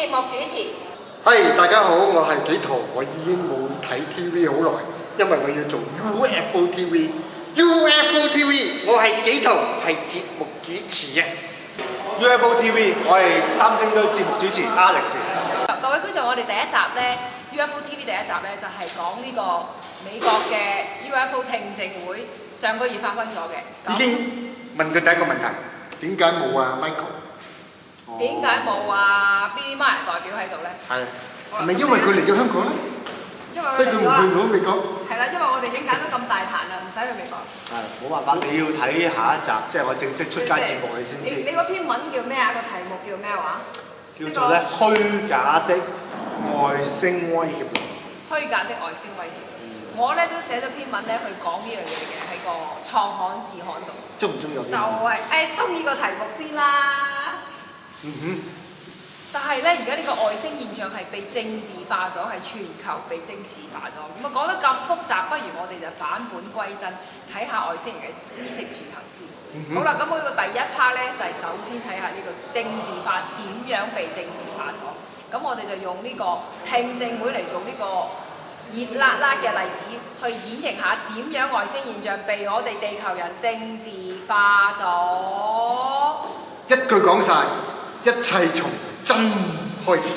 節目主持。大家好，我係紀陶，我已經冇睇 TV 好耐，因為我要做 UFO TV。UFO TV，我係紀陶，係節目主持啊。UFO TV，我係三星堆節目主持 Alex。各位觀眾，我哋第一集呢 UFO TV 第一集呢，就係講呢個美國嘅 UFO 聽證會，上個月發生咗嘅。已經問佢第一個問題，點解冇啊 Michael？點解冇啊 Billy Mayer 代表喺度呢？係咪因為佢嚟咗香港咧？所以佢唔去唔到美國？係啦，因為我哋已經揀咗咁大壇啦，唔使去美國。冇辦法，你要睇下一集，即係我正式出街節目你先知。你嗰篇文叫咩啊？個題目叫咩話？叫做咧虛假的外星威脅。虛假的外星威脅。我咧都寫咗篇文咧去講呢樣嘢嘅，喺個創刊視刊度。中唔中意我？就係中意個題目先啦。就係咧，而家呢個外星現象係被政治化咗，係全球被政治化咗。咁啊講得咁複雜，不如我哋就反本歸真，睇下外星人嘅衣食住行先。好啦，咁我呢個第一 part 咧就係首先睇下呢個政治化點樣被政治化咗。咁我哋就用呢個聽證會嚟做呢個熱辣辣嘅例子，去演繹下點樣外星現象被我哋地球人政治化咗。一句講晒，一切從真開始。